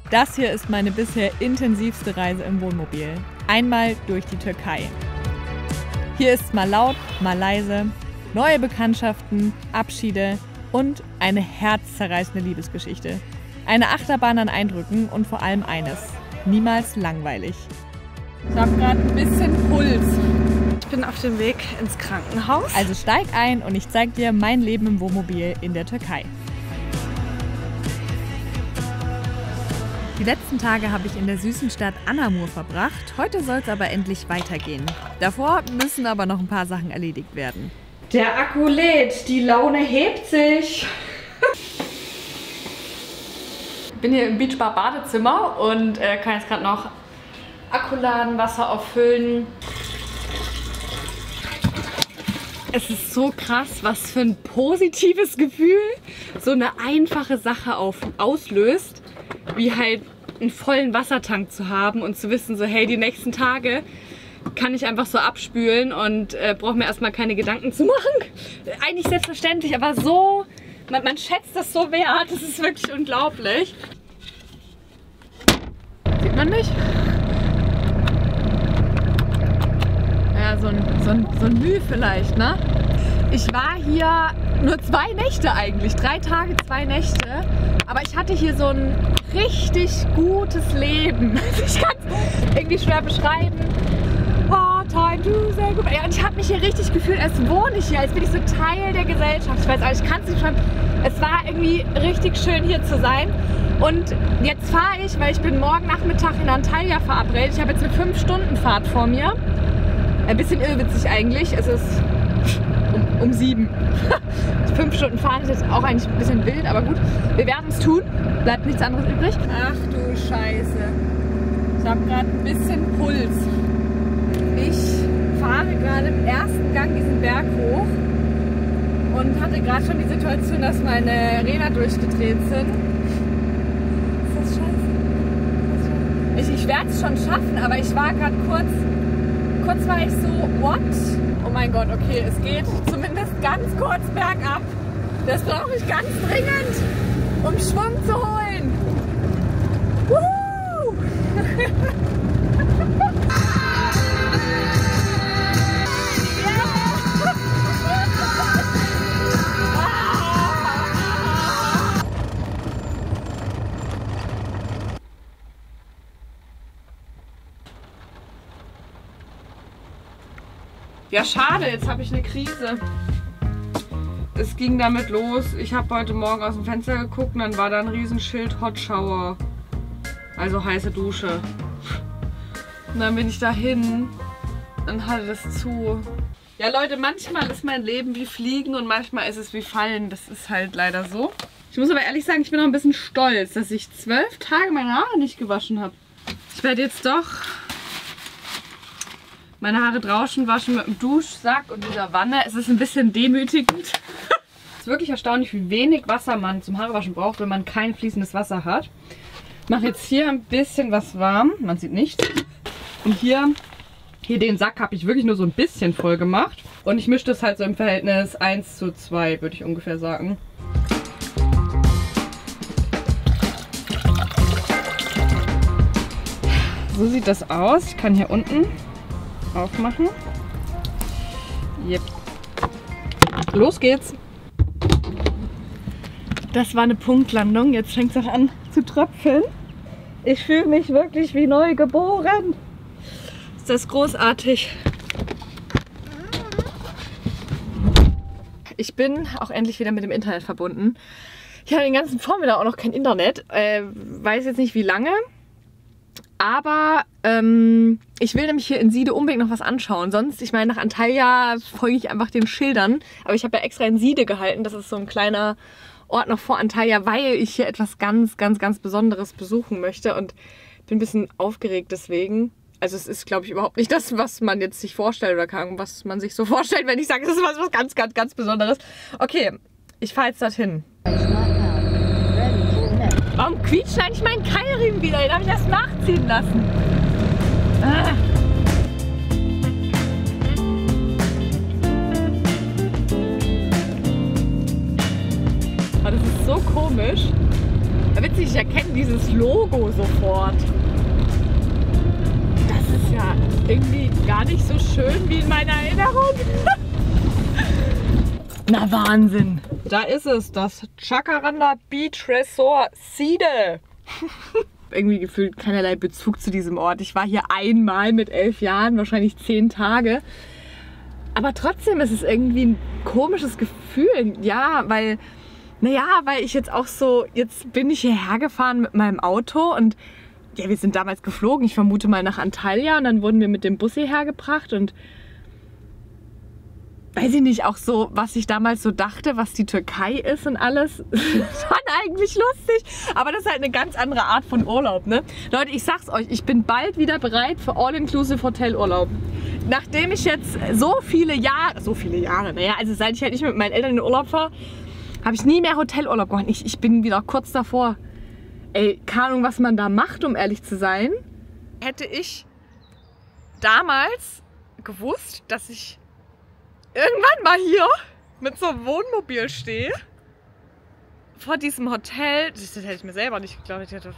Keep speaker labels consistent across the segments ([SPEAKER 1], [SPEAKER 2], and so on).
[SPEAKER 1] Das hier ist meine bisher intensivste Reise im Wohnmobil. Einmal durch die Türkei. Hier ist mal laut, mal leise, neue Bekanntschaften, Abschiede und eine herzzerreißende Liebesgeschichte. Eine Achterbahn an Eindrücken und vor allem eines: niemals langweilig. Ich habe gerade ein bisschen Puls.
[SPEAKER 2] Ich bin auf dem Weg ins Krankenhaus.
[SPEAKER 1] Also steig ein und ich zeig dir mein Leben im Wohnmobil in der Türkei. Die letzten Tage habe ich in der süßen Stadt Anamur verbracht. Heute soll es aber endlich weitergehen. Davor müssen aber noch ein paar Sachen erledigt werden.
[SPEAKER 2] Der Akku lädt, die Laune hebt sich.
[SPEAKER 1] Ich bin hier im Beachbar Badezimmer und kann jetzt gerade noch Akku laden, Wasser auffüllen. Es ist so krass, was für ein positives Gefühl so eine einfache Sache auslöst, wie halt einen vollen Wassertank zu haben und zu wissen, so hey, die nächsten Tage kann ich einfach so abspülen und brauche mir erstmal keine Gedanken zu machen. Eigentlich selbstverständlich, aber so, man schätzt das so wert, das ist wirklich unglaublich. Sieht man mich? Ja, so ein Mühe vielleicht, ne? Ich war hier nur 2 Nächte eigentlich, 3 Tage, 2 Nächte. Aber ich hatte hier so ein richtig gutes Leben. Ich kann es irgendwie schwer beschreiben. Oh, time to say goodbye. Ja, und ich habe mich hier richtig gefühlt, als wohne ich hier, als bin ich so Teil der Gesellschaft. Ich weiß auch, ich kann es nicht beschreiben. Es war irgendwie richtig schön hier zu sein. Und jetzt fahre ich, weil ich bin morgen Nachmittag in Antalya verabredet. Ich habe jetzt eine 5-Stunden-Fahrt vor mir. Ein bisschen irrwitzig eigentlich. Es ist um 7. 5 Stunden fahren ist jetzt auch eigentlich ein bisschen wild, aber gut. Wir werden es tun. Bleibt nichts anderes übrig. Ach du Scheiße. Ich habe gerade ein bisschen Puls. Ich fahre gerade im ersten Gang diesen Berg hoch und hatte gerade schon die Situation, dass meine Räder durchgedreht sind. Ist das scheiße? Ich werde es schon schaffen, aber ich war gerade kurz war ich so, what? Oh mein Gott, okay, es geht zumindest ganz kurz bergab. Das brauche ich ganz dringend, um Schwung zu holen. Woohoo!
[SPEAKER 2] Ja, schade, jetzt habe ich eine Krise. Es ging damit los, ich habe heute Morgen aus dem Fenster geguckt und dann war da ein Riesenschild Hot Shower. Also heiße Dusche. Und dann bin ich dahin und hatte das zu. Ja Leute, manchmal ist mein Leben wie Fliegen und manchmal ist es wie Fallen. Das ist halt leider so. Ich muss aber ehrlich sagen, ich bin auch ein bisschen stolz, dass ich 12 Tage meine Haare nicht gewaschen habe. Ich werde jetzt doch meine Haare draußen waschen mit dem Duschsack und dieser Wanne. Es ist ein bisschen demütigend. Es ist wirklich erstaunlich, wie wenig Wasser man zum Haarewaschen braucht, wenn man kein fließendes Wasser hat. Ich mache jetzt hier ein bisschen was warm. Man sieht nichts. Und hier den Sack habe ich wirklich nur so ein bisschen voll gemacht. Und ich mische das halt so im Verhältnis 1:2, würde ich ungefähr sagen. So sieht das aus. Ich kann hier unten aufmachen. Yep. Los geht's. Das war eine Punktlandung. Jetzt fängt es auch an zu tröpfeln. Ich fühle mich wirklich wie neu geboren. Ist das großartig. Ich bin auch endlich wieder mit dem Internet verbunden. Ich hatte den ganzen Vormittag auch noch kein Internet. Weiß jetzt nicht wie lange. Aber ich will nämlich hier in Siede unbedingt noch was anschauen. Sonst, ich meine, nach Antalya folge ich einfach den Schildern. Aber ich habe ja extra in Siede gehalten. Das ist so ein kleiner Ort noch vor Antalya, weil ich hier etwas ganz, ganz, ganz Besonderes besuchen möchte. Und bin ein bisschen aufgeregt deswegen. Also es ist, glaube ich, überhaupt nicht das, was man jetzt sich vorstellt oder was man sich so vorstellt, wenn ich sage, es ist was ganz, ganz, ganz Besonderes. Okay, ich fahre jetzt dorthin. Warum quietscht eigentlich mein Keilriemen wieder? Den habe ich erst nachziehen lassen. Ah. Oh, das ist so komisch. Witzig, ich erkenne dieses Logo sofort. Das ist ja irgendwie gar nicht so schön wie in meiner Erinnerung. Na Wahnsinn. Da ist es, das Jacaranda Beach Resort Side. Irgendwie gefühlt keinerlei Bezug zu diesem Ort. Ich war hier einmal mit 11 Jahren, wahrscheinlich 10 Tage. Aber trotzdem ist es irgendwie ein komisches Gefühl. Ja, weil ich jetzt auch so, jetzt bin ich hierher gefahren mit meinem Auto und ja, wir sind damals geflogen. Ich vermute mal nach Antalya und dann wurden wir mit dem Bus hierher gebracht und weiß ich nicht, auch so, was ich damals so dachte, was die Türkei ist und alles, schon eigentlich lustig. Aber das ist halt eine ganz andere Art von Urlaub, ne? Leute, ich sag's euch, ich bin bald wieder bereit für All-Inclusive Hotelurlaub. Nachdem ich jetzt so viele Jahre, naja, also seit ich halt nicht mit meinen Eltern in den Urlaub fahre, habe ich nie mehr Hotelurlaub gemacht. Ich bin wieder kurz davor. Ey, keine Ahnung, was man da macht, um ehrlich zu sein. Hätte ich damals gewusst, dass ich irgendwann mal hier mit so einem Wohnmobil stehe, vor diesem Hotel, das hätte ich mir selber nicht geglaubt. Ich dachte,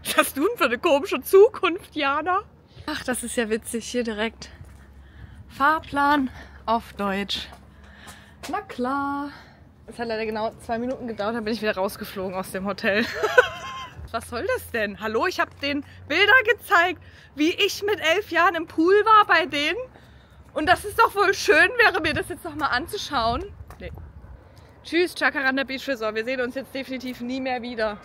[SPEAKER 2] was hast du denn für eine komische Zukunft, Jana? Ach, das ist ja witzig, hier direkt. Fahrplan auf Deutsch. Na klar. Es hat leider genau 2 Minuten gedauert, dann bin ich wieder rausgeflogen aus dem Hotel. Was soll das denn? Hallo, ich habe denen Bilder gezeigt, wie ich mit 11 Jahren im Pool war bei denen. Und das ist doch wohl schön, wäre mir das jetzt noch mal anzuschauen. Nee. Tschüss, Jacaranda Beach Resort. Wir sehen uns jetzt definitiv nie mehr wieder.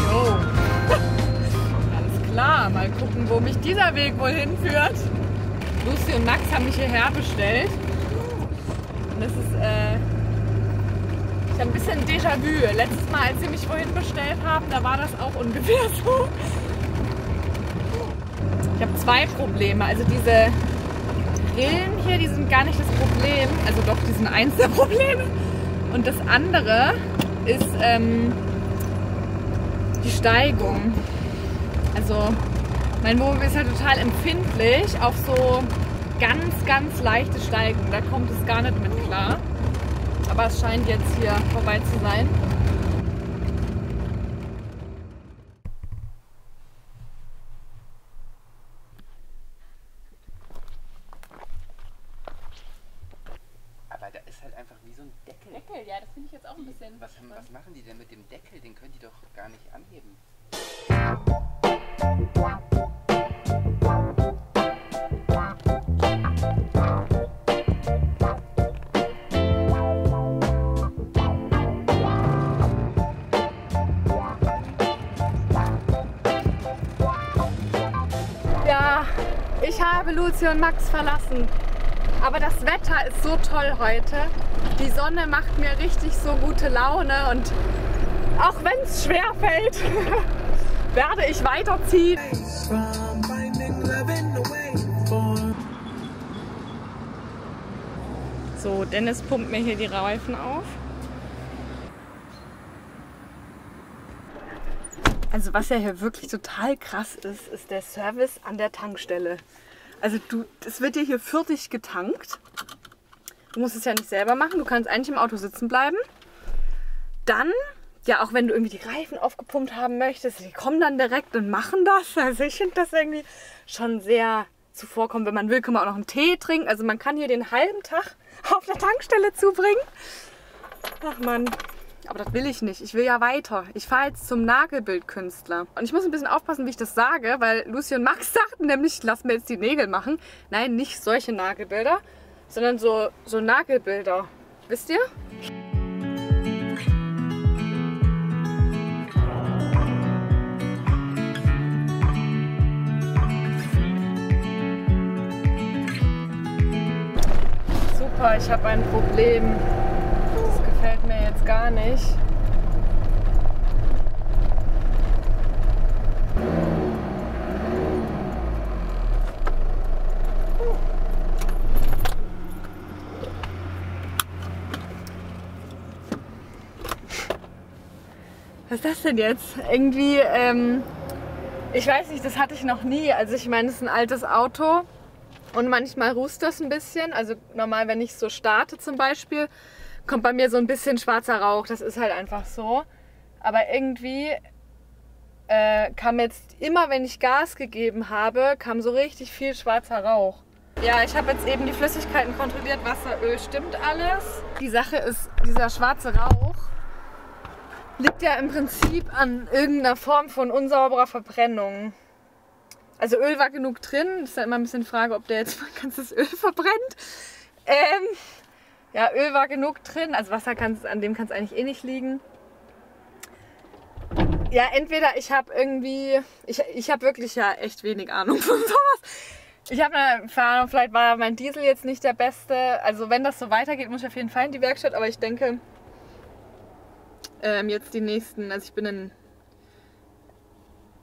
[SPEAKER 2] Jo. Alles klar. Mal gucken, wo mich dieser Weg wohl hinführt. Lucy und Max haben mich hierher bestellt. Und das ist, ich habe ein bisschen Déjà-vu. Letztes Mal, als sie mich vorhin bestellt haben, da war das auch ungefähr so. Ich habe 2 Probleme. Also diese Rillen hier, die sind gar nicht das Problem. Also doch, die sind eins der Probleme. Und das andere ist die Steigung. Also mein Wohnmobil ist halt total empfindlich auf so ganz leichte Steigung. Da kommt es gar nicht mit klar. Aber es scheint jetzt hier vorbei zu sein.
[SPEAKER 3] Aber da ist halt einfach wie so ein Deckel.
[SPEAKER 1] Deckel, ja, das finde ich jetzt auch ein bisschen.
[SPEAKER 3] Was machen die denn mit dem Deckel? Den können die doch gar nicht anheben.
[SPEAKER 2] Ja, ich habe Lucy und Max verlassen. Aber das Wetter ist so toll heute. Die Sonne macht mir richtig so gute Laune und auch wenn es schwer fällt, werde ich weiterziehen. So, Dennis pumpt mir hier die Reifen auf. Also was ja hier wirklich total krass ist, ist der Service an der Tankstelle. Also es wird dir hier für dich getankt. Du musst es ja nicht selber machen, du kannst eigentlich im Auto sitzen bleiben. Dann, ja auch wenn du irgendwie die Reifen aufgepumpt haben möchtest, die kommen dann direkt und machen das. Also ich finde das irgendwie schon sehr zuvorkommend. Wenn man will, kann man auch noch einen Tee trinken. Also man kann hier den halben Tag auf der Tankstelle zubringen. Ach Mann. Aber das will ich nicht. Ich will ja weiter. Ich fahre jetzt zum Nagelbildkünstler. Und ich muss ein bisschen aufpassen, wie ich das sage, weil Lucy und Max sagten nämlich, lass mir jetzt die Nägel machen. Nein, nicht solche Nagelbilder, sondern so Nagelbilder. Wisst ihr? Super, ich habe ein Problem. Gefällt mir jetzt gar nicht. Was ist das denn jetzt? Irgendwie, Ich weiß nicht, das hatte ich noch nie. Also ich meine, es ist ein altes Auto und manchmal rußt das ein bisschen. Also normal, wenn ich so starte zum Beispiel, kommt bei mir so ein bisschen schwarzer Rauch. Das ist halt einfach so. Aber irgendwie kam jetzt immer, wenn ich Gas gegeben habe, kam so richtig viel schwarzer Rauch. Ja, ich habe jetzt eben die Flüssigkeiten kontrolliert, Wasser, Öl, stimmt alles. Die Sache ist, dieser schwarze Rauch liegt ja im Prinzip an irgendeiner Form von unsauberer Verbrennung. Also Öl war genug drin, das ist ja immer ein bisschen die Frage, ob der jetzt mal ganzes Öl verbrennt. Ja, Öl war genug drin, also Wasser an dem kann es eigentlich eh nicht liegen. Ja, entweder ich habe irgendwie, ich habe wirklich ja echt wenig Ahnung von sowas. Ich habe eine Ahnung, vielleicht war mein Diesel jetzt nicht der beste. Also wenn das so weitergeht, muss ich auf jeden Fall in die Werkstatt. Aber ich denke, jetzt die nächsten, also ich bin in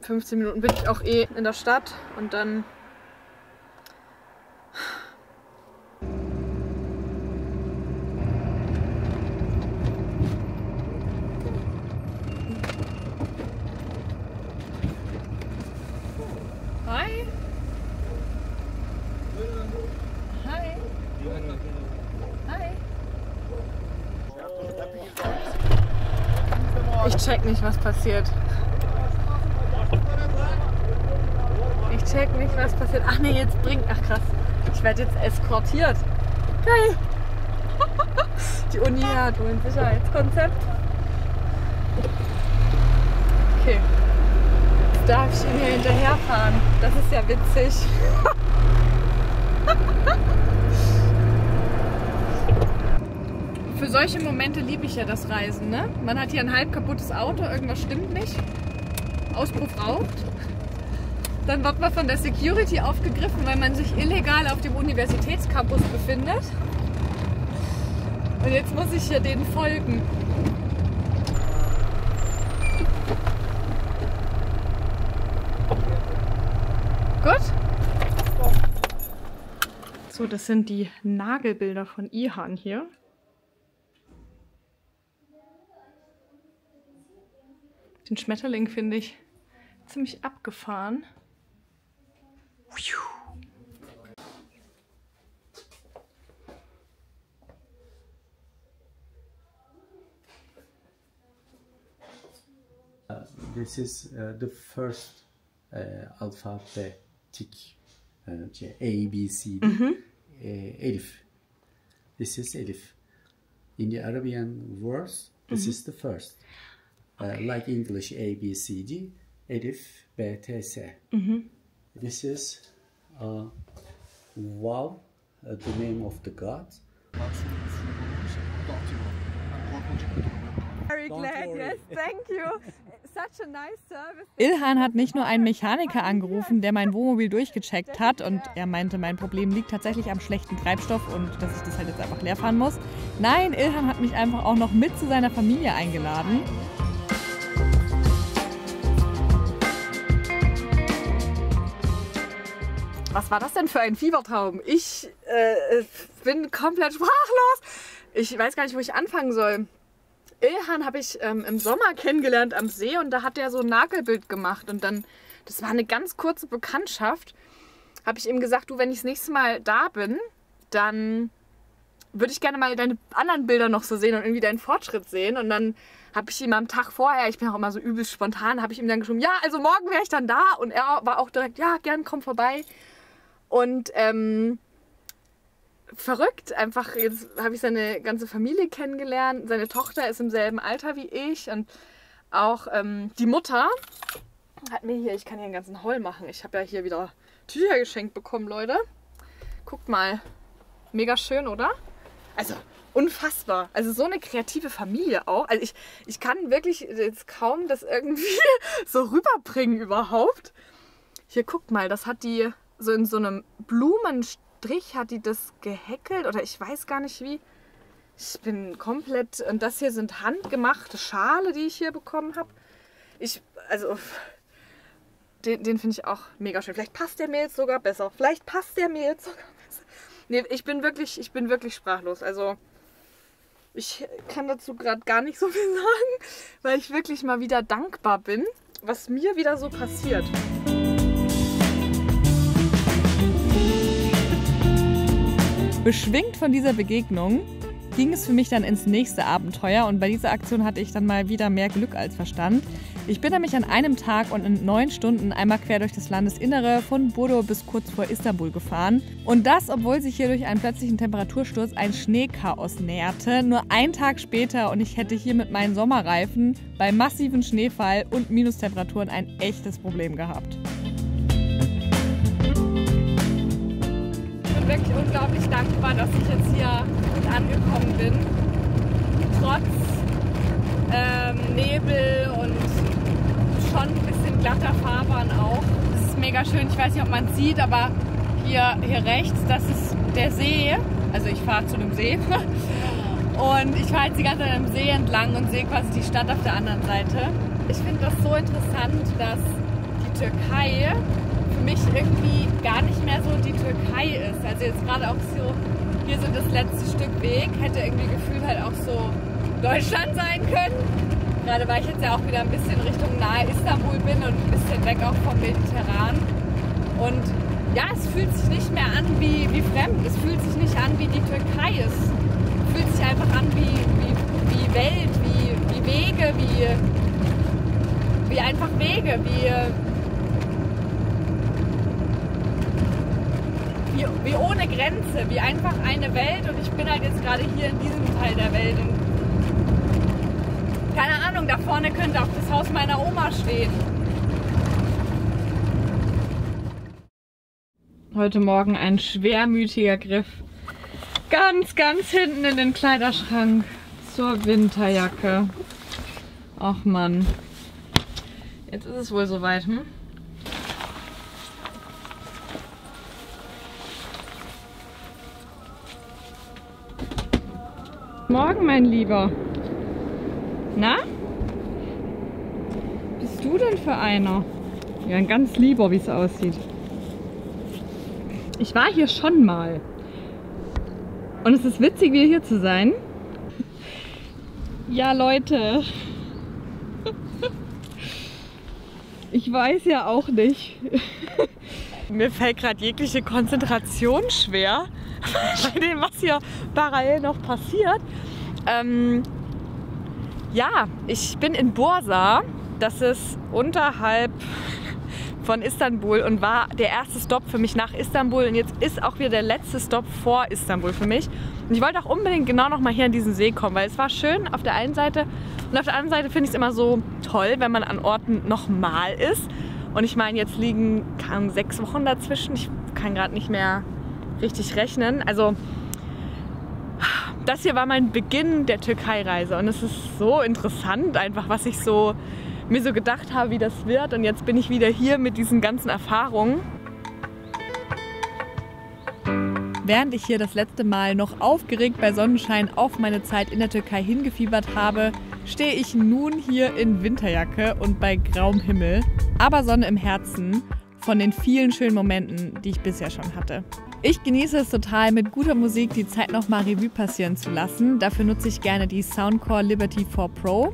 [SPEAKER 2] 15 Minuten bin ich auch eh in der Stadt und dann... Hi. Hi. Hi. Ich check nicht, was passiert. Ich check nicht, was passiert. Ach nee, jetzt bringt... Ach krass. Ich werde jetzt eskortiert. Geil. Die Uni hat wohl ein Sicherheitskonzept. Okay. Jetzt darf ich ihn hier hinterherfahren. Das ist ja witzig. Für solche Momente liebe ich ja das Reisen, ne? Man hat hier ein halb kaputtes Auto, irgendwas stimmt nicht. Auspuff raucht. Dann wird man von der Security aufgegriffen, weil man sich illegal auf dem Universitätscampus befindet. Und jetzt muss ich hier denen folgen. Gut? So, das sind die Nagelbilder von Ihan hier. Den Schmetterling finde ich ziemlich abgefahren.
[SPEAKER 4] This is the first alphabetic A, B, C, D, Elif. This is Elif. In the Arabian words, this is the first. Like English A, B, C, D, Elif, B, T, C. This is Vav, the name of the God.
[SPEAKER 1] Very glad, yes, thank you. Such a nice service.
[SPEAKER 2] Ilhan hat nicht nur einen Mechaniker angerufen, der mein Wohnmobil durchgecheckt hat und er meinte, mein Problem liegt tatsächlich am schlechten Treibstoff und dass ich das halt jetzt einfach leer fahren muss. Nein, Ilhan hat mich einfach auch noch mit zu seiner Familie eingeladen. Was war das denn für ein Fiebertraum? Ich bin komplett sprachlos. Ich weiß gar nicht, wo ich anfangen soll. Ilhan habe ich im Sommer kennengelernt am See und da hat er so ein Nagelbild gemacht und dann, das war eine ganz kurze Bekanntschaft, habe ich ihm gesagt, du, wenn ich das nächste Mal da bin, dann würde ich gerne mal deine anderen Bilder noch so sehen und irgendwie deinen Fortschritt sehen und dann habe ich ihm am Tag vorher, ich bin auch immer so übelst spontan, habe ich ihm dann geschrieben, ja, also morgen wäre ich dann da und er war auch direkt, ja, gern, komm vorbei und verrückt, einfach jetzt habe ich seine ganze Familie kennengelernt, seine Tochter ist im selben Alter wie ich und auch die Mutter hat mir hier, ich kann hier einen ganzen Haul machen, ich habe ja hier wieder Tücher geschenkt bekommen, Leute. Guckt mal, mega schön, oder? Also unfassbar, also so eine kreative Familie auch, also ich kann wirklich jetzt kaum das irgendwie so rüberbringen überhaupt. Hier, guckt mal, das hat die so in so einem Blumenstrich hat die das gehäkelt oder ich weiß gar nicht wie. Ich bin komplett... Und das hier sind handgemachte Schale, die ich hier bekommen habe. Den finde ich auch mega schön. Vielleicht passt der mir jetzt sogar besser. Nee, ich bin wirklich sprachlos. Also ich kann dazu gerade gar nicht so viel sagen, weil ich wirklich mal wieder dankbar bin, was mir wieder so passiert. Beschwingt von dieser Begegnung ging es für mich dann ins nächste Abenteuer und bei dieser Aktion hatte ich dann mal wieder mehr Glück als Verstand. Ich bin nämlich an einem Tag und in 9 Stunden einmal quer durch das Landesinnere von Burdur bis kurz vor Istanbul gefahren. Und das, obwohl sich hier durch einen plötzlichen Temperatursturz ein Schneechaos näherte. Nur einen Tag später und ich hätte hier mit meinen Sommerreifen bei massivem Schneefall und Minustemperaturen ein echtes Problem gehabt. Ich bin wirklich unglaublich dankbar, dass ich jetzt hier gut angekommen bin. Trotz Nebel und schon ein bisschen glatter Fahrbahn auch. Das ist mega schön. Ich weiß nicht, ob man es sieht, aber hier rechts, das ist der See. Also ich fahre zu einem See. Und ich fahre jetzt die ganze Zeit am See entlang und sehe quasi die Stadt auf der anderen Seite. Ich finde das so interessant, dass die Türkei für mich irgendwie gar nicht mehr so die Türkei ist. Also jetzt gerade auch so, hier so das letzte Stück Weg, hätte irgendwie gefühlt halt auch so Deutschland sein können. Gerade weil ich jetzt ja auch wieder ein bisschen Richtung nahe Istanbul bin und ein bisschen weg auch vom Mediterran. Und ja, es fühlt sich nicht mehr an wie fremd. Es fühlt sich nicht an wie die Türkei. Es fühlt sich einfach an wie Welt, wie Wege, wie einfach Wege, wie ohne Grenze, wie einfach eine Welt. Und ich bin halt jetzt gerade hier in diesem Teil der Welt. Und keine Ahnung, da vorne könnte auch das Haus meiner Oma stehen. Heute Morgen ein schwermütiger Griff. Ganz, ganz hinten in den Kleiderschrank zur Winterjacke. Ach Mann. Jetzt ist es wohl soweit, hm? Morgen, mein Lieber. Na? Bist du denn für einer? Ja, ein ganz lieber, wie es aussieht. Ich war hier schon mal. Und es ist witzig, wieder hier zu sein. Ja, Leute. Ich weiß ja auch nicht. Mir fällt gerade jegliche Konzentration schwer bei dem, was hier parallel noch passiert. Ja, ich bin in Bursa. Das ist unterhalb von Istanbul und war der erste Stopp für mich nach Istanbul. Und jetzt ist auch wieder der letzte Stopp vor Istanbul für mich. Und ich wollte auch unbedingt genau noch mal hier an diesen See kommen, weil es war schön auf der einen Seite. Und auf der anderen Seite finde ich es immer so toll, wenn man an Orten nochmal ist. Und ich meine, jetzt liegen 6 Wochen dazwischen. Ich kann gerade nicht mehr richtig rechnen. Also das hier war mein Beginn der Türkei-Reise. Und es ist so interessant einfach, was ich mir so gedacht habe, wie das wird. Und jetzt bin ich wieder hier mit diesen ganzen Erfahrungen. Während ich hier das letzte Mal noch aufgeregt bei Sonnenschein auf meine Zeit in der Türkei hingefiebert habe, stehe ich nun hier in Winterjacke und bei grauem Himmel, aber Sonne im Herzen von den vielen schönen Momenten, die ich bisher schon hatte. Ich genieße es total, mit guter Musik die Zeit nochmal Revue passieren zu lassen. Dafür nutze ich gerne die Soundcore Liberty 4 Pro.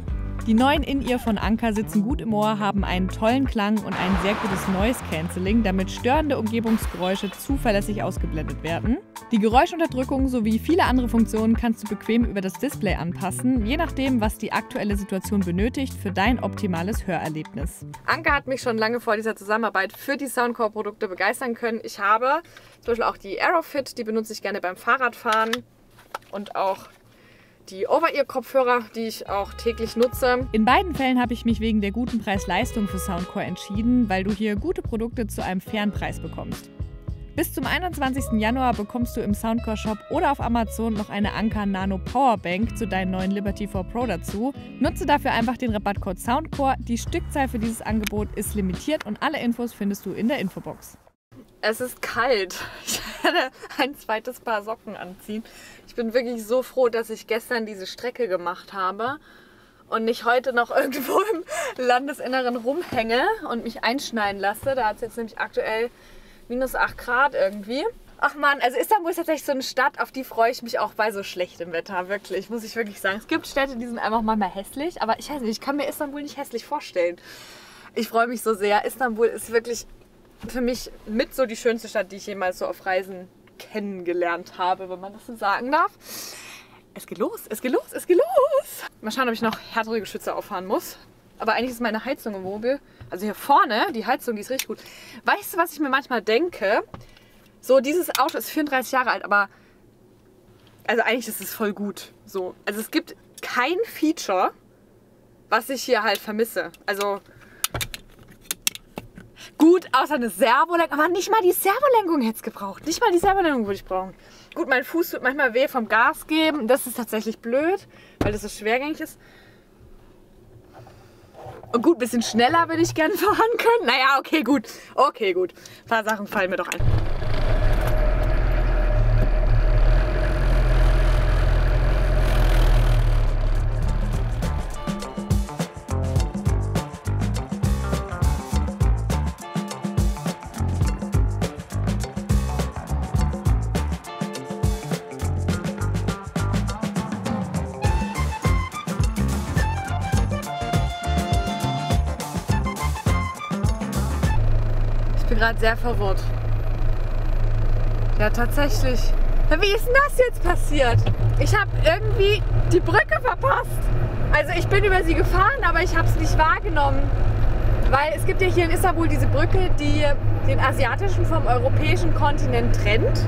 [SPEAKER 2] Die neuen In-Ear von Anker sitzen gut im Ohr, haben einen tollen Klang und ein sehr gutes Noise Cancelling, damit störende Umgebungsgeräusche zuverlässig ausgeblendet werden. Die Geräuschunterdrückung sowie viele andere Funktionen kannst du bequem über das Display anpassen, je nachdem, was die aktuelle Situation benötigt für dein optimales Hörerlebnis. Anker hat mich schon lange vor dieser Zusammenarbeit für die Soundcore-Produkte begeistern können. Ich habe zum Beispiel auch die Aerofit, die benutze ich gerne beim Fahrradfahren und auch die Over-Ear-Kopfhörer, die ich auch täglich nutze. In beiden Fällen habe ich mich wegen der guten Preis-Leistung für Soundcore entschieden, weil du hier gute Produkte zu einem fairen Preis bekommst. Bis zum 21. Januar bekommst du im Soundcore-Shop oder auf Amazon noch eine Anker Nano Powerbank zu deinen neuen Liberty 4 Pro dazu. Nutze dafür einfach den Rabattcode Soundcore. Die Stückzahl für dieses Angebot ist limitiert und alle Infos findest du in der Infobox. Es ist kalt. Ich werde ein zweites Paar Socken anziehen. Ich bin wirklich so froh, dass ich gestern diese Strecke gemacht habe und nicht heute noch irgendwo im Landesinneren rumhänge und mich einschneien lasse. Da hat es jetzt nämlich aktuell -8 Grad irgendwie. Ach man, also Istanbul ist tatsächlich so eine Stadt, auf die freue ich mich auch bei so schlechtem Wetter, wirklich, muss ich wirklich sagen. Es gibt Städte, die sind einfach manchmal hässlich, aber ich weiß nicht, ich kann mir Istanbul nicht hässlich vorstellen. Ich freue mich so sehr. Istanbul ist wirklich für mich mit so die schönste Stadt, die ich jemals so auf Reisen kennengelernt habe, wenn man das so sagen darf. Es geht los, es geht los, es geht los. Mal schauen, ob ich noch härtere Geschütze auffahren muss. Aber eigentlich ist meine Heizung im Wohnmobil, also hier vorne, die Heizung, die ist richtig gut. Weißt du, was ich mir manchmal denke? So, dieses Auto ist 34 Jahre alt, aber also eigentlich ist es voll gut. So, also es gibt kein Feature, was ich hier halt vermisse. Also gut, außer eine Servolenkung, aber nicht mal die Servolenkung hätte es gebraucht. Nicht mal die Servolenkung würde ich brauchen. Gut, mein Fuß tut manchmal weh vom Gas geben. Das ist tatsächlich blöd, weil das so schwergängig ist. Und gut, ein bisschen schneller würde ich gerne fahren können. Naja, okay, gut. Okay, gut. Ein paar Sachen fallen mir doch ein. Ich bin gerade sehr verwirrt. Ja, tatsächlich. Ja, wie ist denn das jetzt passiert? Ich habe irgendwie die Brücke verpasst. Also ich bin über sie gefahren, aber ich habe es nicht wahrgenommen. Weil es gibt ja hier in Istanbul diese Brücke, die den asiatischen vom europäischen Kontinent trennt.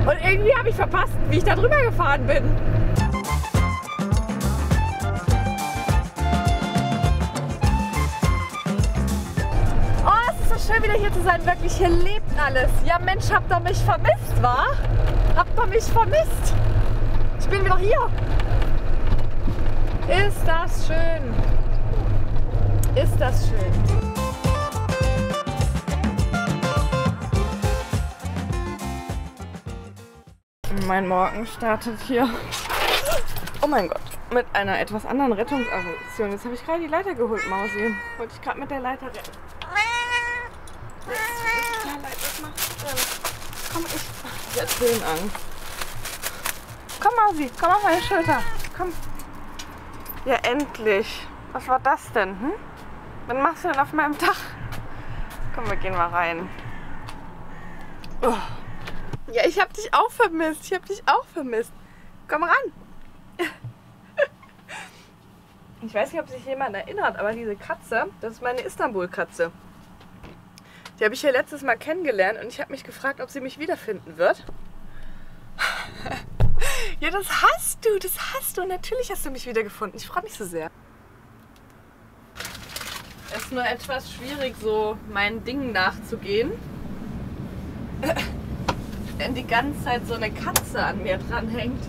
[SPEAKER 2] Und irgendwie habe ich verpasst, wie ich da drüber gefahren bin. Schön wieder hier zu sein, wirklich, hier lebt alles. Ja Mensch, habt ihr mich vermisst, wa? Habt ihr mich vermisst? Ich bin wieder hier. Ist das schön? Ist das schön? Mein Morgen startet hier. Oh mein Gott, mit einer etwas anderen Rettungsaktion. Jetzt habe ich gerade die Leiter geholt, Mausi. Wollte ich gerade mit der Leiter retten. Komm, ich hab Höhenangst. Komm, Mausi, komm auf meine Schulter. Komm. Ja, endlich. Was war das denn? Hm? Was machst du denn auf meinem Dach? Komm, wir gehen mal rein. Oh. Ja, ich hab dich auch vermisst. Ich hab dich auch vermisst. Komm ran. Ich weiß nicht, ob sich jemand erinnert, aber diese Katze, das ist meine Istanbul-Katze. Die habe ich hier letztes Mal kennengelernt und ich habe mich gefragt, ob sie mich wiederfinden wird. Ja, das hast du, das hast du. Natürlich hast du mich wiedergefunden. Ich freue mich so sehr. Es ist nur etwas schwierig, so meinen Dingen nachzugehen. Wenn die ganze Zeit so eine Katze an mir dranhängt.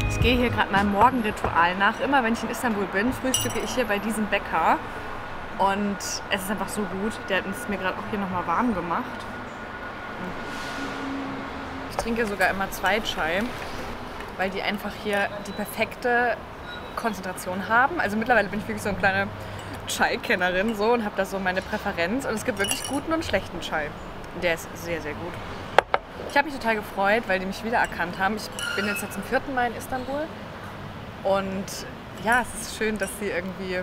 [SPEAKER 2] Ich gehe hier gerade meinem Morgenritual nach. Immer wenn ich in Istanbul bin, frühstücke ich hier bei diesem Bäcker. Und es ist einfach so gut. Der hat es mir gerade auch hier nochmal warm gemacht. Ich trinke sogar immer 2 Chai, weil die einfach hier die perfekte Konzentration haben. Also mittlerweile bin ich wirklich so eine kleine Chai-Kennerin so und habe da so meine Präferenz. Und es gibt wirklich guten und schlechten Chai. Der ist sehr, sehr gut. Ich habe mich total gefreut, weil die mich wiedererkannt haben. Ich bin jetzt zum 4. Mal in Istanbul und ja, es ist schön, dass sie irgendwie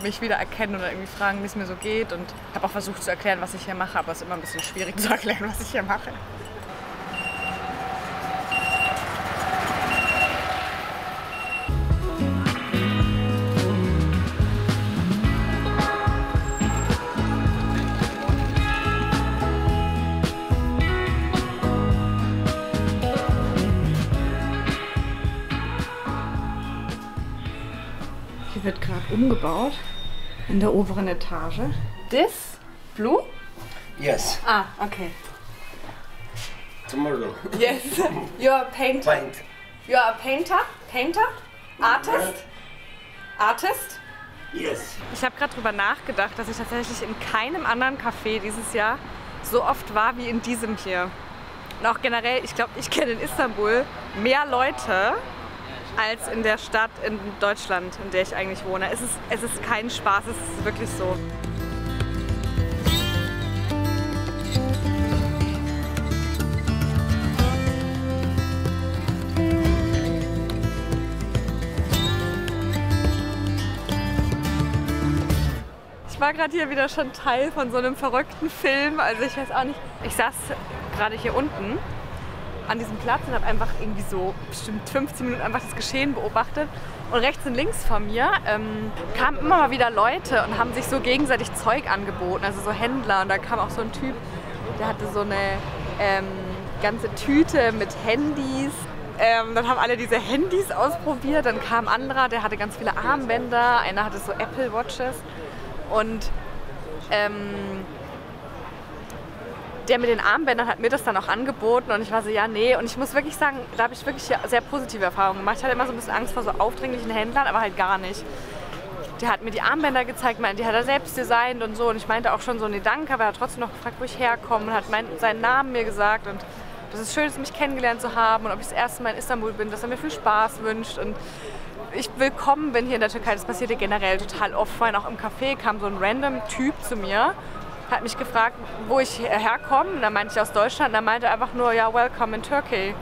[SPEAKER 2] mich wiedererkennen oder irgendwie fragen, wie es mir so geht. Und ich habe auch versucht zu erklären, was ich hier mache, aber es ist immer ein bisschen schwierig zu erklären, was ich hier mache. Wird gerade umgebaut in der oberen Etage. This blue?
[SPEAKER 3] Yes.
[SPEAKER 2] Ah, okay.
[SPEAKER 3] Tomorrow.
[SPEAKER 2] Yes. You're a painter.
[SPEAKER 3] Paint.
[SPEAKER 2] You're a painter? Painter? Artist? Artist?
[SPEAKER 3] Yes.
[SPEAKER 2] Ich habe gerade drüber nachgedacht, dass ich tatsächlich in keinem anderen Café dieses Jahr so oft war wie in diesem hier. Und auch generell, ich glaube, ich kenne in Istanbul mehr Leute als in der Stadt in Deutschland, in der ich eigentlich wohne. Es ist kein Spaß, es ist wirklich so. war gerade hier wieder schon Teil von so einem verrückten Film. Also ich weiß auch nicht. Ich saß gerade hier unten an diesem Platz und habe einfach irgendwie so bestimmt 15 Minuten einfach das Geschehen beobachtet. Und rechts und links von mir kamen immer mal wieder Leute und haben sich so gegenseitig Zeug angeboten, also so Händler. Und da kam auch so ein Typ, der hatte so eine ganze Tüte mit Handys. Dann haben alle diese Handys ausprobiert. Dann kam ein anderer, der hatte ganz viele Armbänder. Einer hatte so Apple Watches. Und der mit den Armbändern hat mir das dann auch angeboten und ich war so, ja, nee. Und ich muss wirklich sagen, da habe ich wirklich sehr positive Erfahrungen gemacht. Ich hatte immer so ein bisschen Angst vor so aufdringlichen Händlern, aber halt gar nicht. Der hat mir die Armbänder gezeigt, die hat er selbst designt und so. Und ich meinte auch schon so, nee, danke, aber er hat trotzdem noch gefragt, wo ich herkomme und hat seinen Namen mir gesagt. Und das ist schön, mich kennengelernt zu haben und ob ich das erste Mal in Istanbul bin, dass er mir viel Spaß wünscht. Und ich willkommen bin hier in der Türkei. Das passiert ja generell total oft. Vorhin auch im Café kam so ein random Typ zu mir, hat mich gefragt, wo ich herkomme. Und dann meinte ich aus Deutschland. Und dann meinte er einfach nur, ja, welcome in Turkey.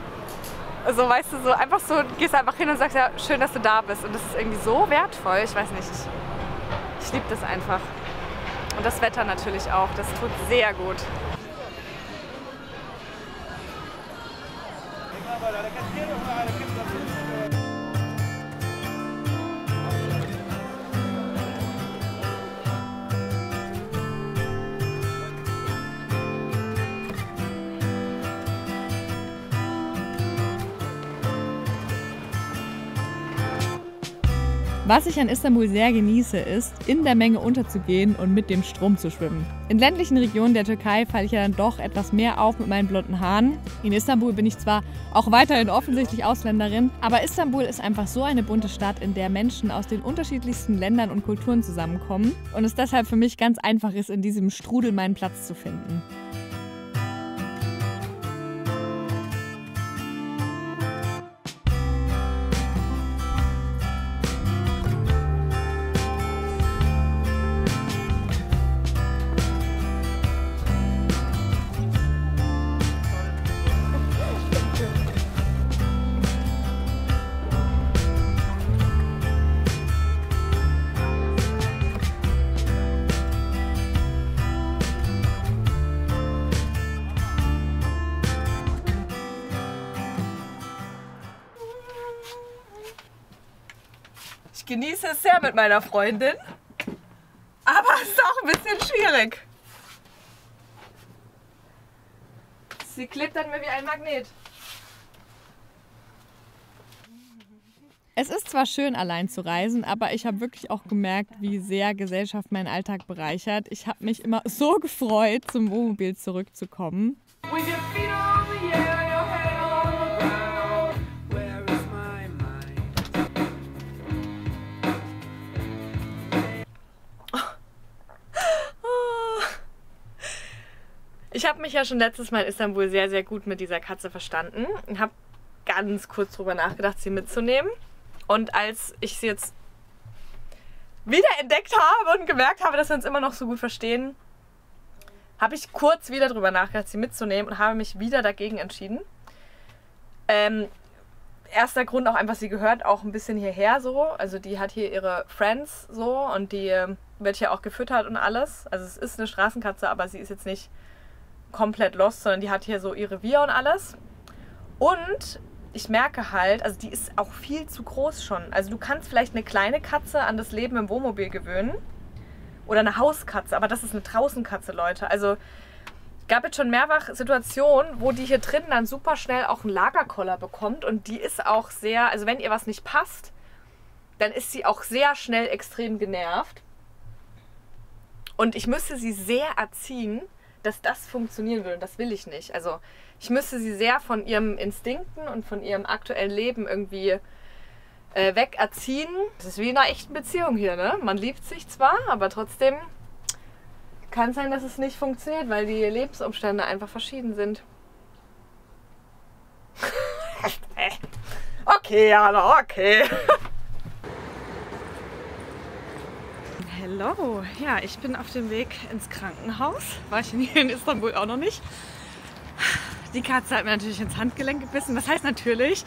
[SPEAKER 2] Also weißt du, so einfach so, gehst einfach hin und sagst, ja, schön, dass du da bist. Und das ist irgendwie so wertvoll. Ich weiß nicht, ich liebe das einfach. Und das Wetter natürlich auch. Das tut sehr gut.
[SPEAKER 1] Was ich an Istanbul sehr genieße, ist, in der Menge unterzugehen und mit dem Strom zu schwimmen. In ländlichen Regionen der Türkei falle ich ja dann doch etwas mehr auf mit meinen blonden Haaren. In Istanbul bin ich zwar auch weiterhin offensichtlich Ausländerin, aber Istanbul ist einfach so eine bunte Stadt, in der Menschen aus den unterschiedlichsten Ländern und Kulturen zusammenkommen und es deshalb für mich ganz einfach ist, in diesem Strudel meinen Platz zu finden.
[SPEAKER 2] Ich genieße es sehr mit meiner Freundin, aber es ist auch ein bisschen schwierig. Sie klebt an mir wie ein Magnet.
[SPEAKER 1] Es ist zwar schön, allein zu reisen, aber ich habe wirklich auch gemerkt, wie sehr Gesellschaft meinen Alltag bereichert. Ich habe mich immer so gefreut, zum Wohnmobil zurückzukommen.
[SPEAKER 2] Ich habe mich ja schon letztes Mal in Istanbul sehr, sehr gut mit dieser Katze verstanden und habe ganz kurz drüber nachgedacht, sie mitzunehmen. Und als ich sie jetzt wieder entdeckt habe und gemerkt habe, dass wir uns immer noch so gut verstehen, habe ich kurz wieder drüber nachgedacht, sie mitzunehmen und habe mich wieder dagegen entschieden. Erster Grund auch einfach, sie gehört auch ein bisschen hierher so. Also die hat hier ihre Friends so und die wird hier auch gefüttert und alles. Also es ist eine Straßenkatze, aber sie ist jetzt nicht komplett lost, sondern die hat hier so ihr Revier und alles. Und ich merke halt, also die ist auch viel zu groß schon. Also du kannst vielleicht eine kleine Katze an das Leben im Wohnmobil gewöhnen. Oder eine Hauskatze, aber das ist eine Draußenkatze, Leute. Also gab jetzt schon mehrfach Situationen, wo die hier drin dann super schnell auch einen Lagerkoller bekommt. Und die ist auch sehr, also wenn ihr was nicht passt, dann ist sie auch sehr schnell extrem genervt. Und ich müsste sie sehr erziehen, dass das funktionieren würde. Und das will ich nicht. Also ich müsste sie sehr von ihrem Instinkten und von ihrem aktuellen Leben irgendwie weg erziehen. Das ist wie in einer echten Beziehung hier, ne? Man liebt sich zwar, aber trotzdem kann es sein, dass es nicht funktioniert, weil die Lebensumstände einfach verschieden sind. Okay, Jana, okay. Hallo, ja, ich bin auf dem Weg ins Krankenhaus. War ich hier in Istanbul auch noch nicht. Die Katze hat mir natürlich ins Handgelenk gebissen. Was heißt natürlich?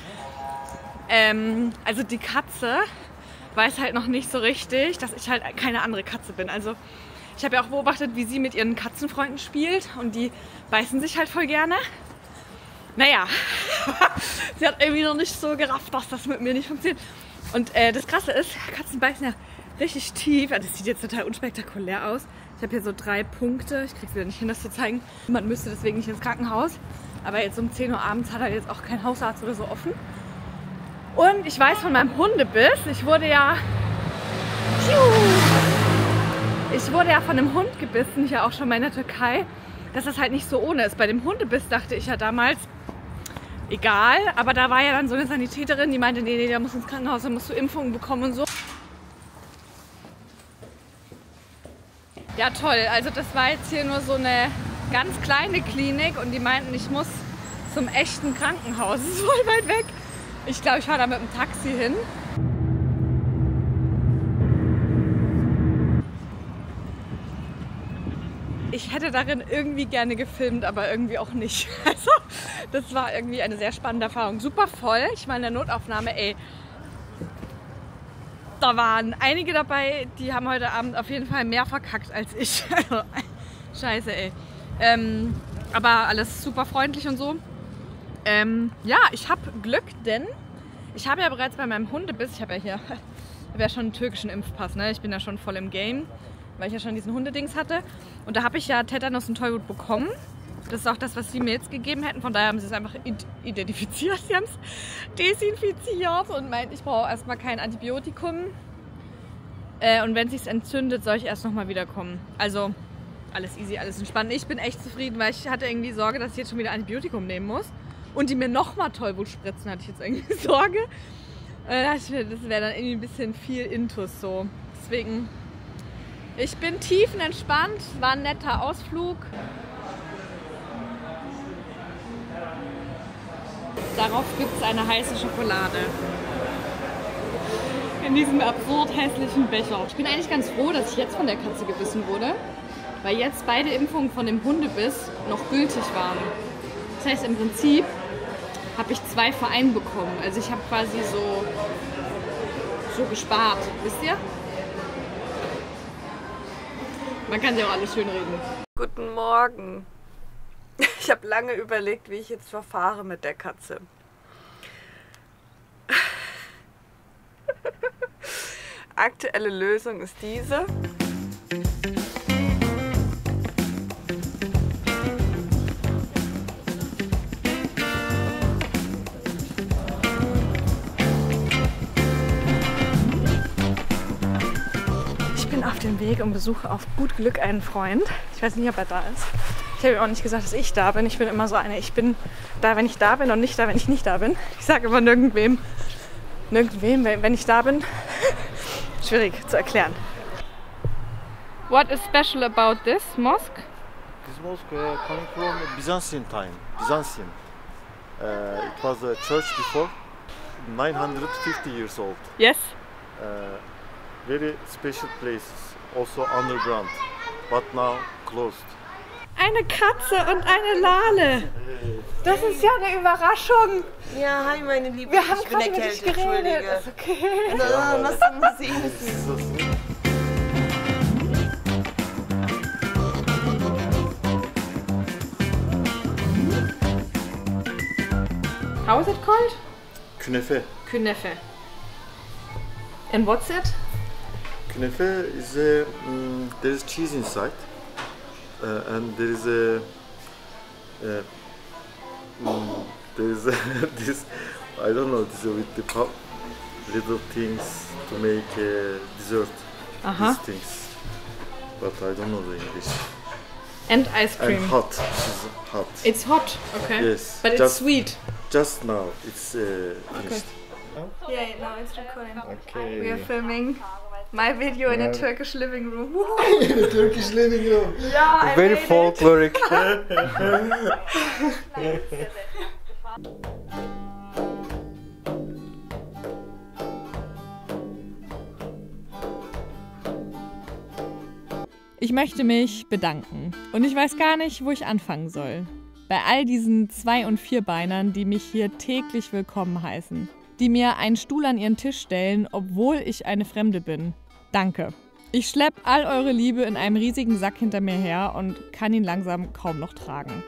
[SPEAKER 2] Also die Katze weiß halt noch nicht so richtig, dass ich halt keine andere Katze bin. Also Ich habe ja auch beobachtet, wie sie mit ihren Katzenfreunden spielt und die beißen sich halt voll gerne. Naja, sie hat irgendwie noch nicht so gerafft, dass das mit mir nicht funktioniert. Und das Krasse ist, Katzen beißen ja richtig tief. Das sieht jetzt total unspektakulär aus. Ich habe hier so 3 Punkte. Ich krieg's wieder nicht hin, das zu zeigen. Man müsste deswegen nicht ins Krankenhaus. Aber jetzt um 10 Uhr abends hat er jetzt auch kein Hausarzt oder so offen. Und ich weiß von meinem Hundebiss, ich wurde ja von einem Hund gebissen, hier auch schon mal in der Türkei, dass das halt nicht so ohne ist. Bei dem Hundebiss dachte ich ja damals, egal, aber da war ja dann so eine Sanitäterin, die meinte, nee, der muss ins Krankenhaus, da musst du Impfungen bekommen und so. Ja toll, also das war jetzt hier nur so eine ganz kleine Klinik und die meinten, ich muss zum echten Krankenhaus. Das ist voll weit weg. Ich glaube, ich fahre da mit dem Taxi hin. Ich hätte darin irgendwie gerne gefilmt, aber irgendwie auch nicht. Also, das war irgendwie eine sehr spannende Erfahrung. Super voll. Ich meine, in der Notaufnahme, ey, da waren einige dabei, die haben heute Abend auf jeden Fall mehr verkackt als ich. Also, scheiße, ey. Aber alles super freundlich und so. Ja, ich habe Glück, denn ich habe ja bereits bei meinem Hundebiss, ich habe ja schon einen türkischen Impfpass, ne? Ich bin ja schon voll im Game, weil ich ja schon diesen Hundedings hatte. Und da habe ich ja Tetanus und Tollwut bekommen. Das ist auch das, was sie mir jetzt gegeben hätten. Von daher haben sie es einfach identifiziert. Sie haben es desinfiziert und meint, ich brauche erstmal kein Antibiotikum. Und wenn es sich entzündet, soll ich erst nochmal wiederkommen. Also alles easy, alles entspannt. Ich bin echt zufrieden, weil ich hatte irgendwie Sorge, dass ich jetzt schon wieder Antibiotikum nehmen muss. Und die mir nochmal Tollwut spritzen, hatte ich jetzt irgendwie Sorge. Das wäre dann irgendwie ein bisschen viel Intus so. Deswegen, ich bin tiefenentspannt. War ein netter Ausflug. Darauf gibt es eine heiße Schokolade. In diesem absurd hässlichen Becher. Ich bin eigentlich ganz froh, dass ich jetzt von der Katze gebissen wurde, weil jetzt beide Impfungen von dem Hundebiss noch gültig waren. Das heißt, im Prinzip habe ich 2 für einen bekommen. Also ich habe quasi so gespart, wisst ihr? Man kann ja auch alles schön reden. Guten Morgen. Ich habe lange überlegt, wie ich jetzt verfahre mit der Katze. Aktuelle Lösung ist diese. Ich bin auf dem Weg und besuche auf gut Glück einen Freund. Ich weiß nicht, ob er da ist. Ich habe ihm auch nicht gesagt, dass ich da bin. Ich bin immer so eine, ich bin da, wenn ich da bin und nicht da, wenn ich nicht da bin. Ich sage immer nirgendwem, wenn ich da bin. Schwierig zu erklären. What is special about this mosque?
[SPEAKER 5] This mosque coming from Byzantine time. Byzantine. It was a church before, 950 years old.
[SPEAKER 2] Yes.
[SPEAKER 5] Very special places, also underground, but now closed.
[SPEAKER 2] Eine Katze und eine Lale. Das ist ja eine Überraschung.
[SPEAKER 6] Ja, hi meine Liebe.
[SPEAKER 2] Wir haben
[SPEAKER 6] ich bin
[SPEAKER 2] gerade mit dich
[SPEAKER 6] erkältet,
[SPEAKER 2] geredet.
[SPEAKER 6] entschuldige.
[SPEAKER 2] Ist okay.
[SPEAKER 6] Was sehen
[SPEAKER 2] How is it called?
[SPEAKER 5] Künefe.
[SPEAKER 2] Künefe. And what's it?
[SPEAKER 5] Künefe is there is cheese inside, and there is this I don't know, this with the little things to make dessert. These things, but I don't know the English.
[SPEAKER 2] And ice cream.
[SPEAKER 5] And hot. This is hot.
[SPEAKER 2] It's hot. Okay.
[SPEAKER 5] Yes.
[SPEAKER 2] But it's sweet.
[SPEAKER 5] Just now it's finished.
[SPEAKER 2] Yeah, now it's recording.
[SPEAKER 5] Okay.
[SPEAKER 2] We are filming my video in a Turkish living room.
[SPEAKER 5] In a Turkish living room.
[SPEAKER 2] Yeah, I
[SPEAKER 5] Very
[SPEAKER 2] made it.
[SPEAKER 5] folkloric.
[SPEAKER 1] Ich möchte mich bedanken und ich weiß gar nicht, wo ich anfangen soll. Bei all diesen 2- und 4-Beinern, die mich hier täglich willkommen heißen. Die mir einen Stuhl an ihren Tisch stellen, obwohl ich eine Fremde bin. Danke.
[SPEAKER 2] Ich schleppe all eure Liebe in einem riesigen Sack hinter mir her und kann ihn langsam kaum noch tragen.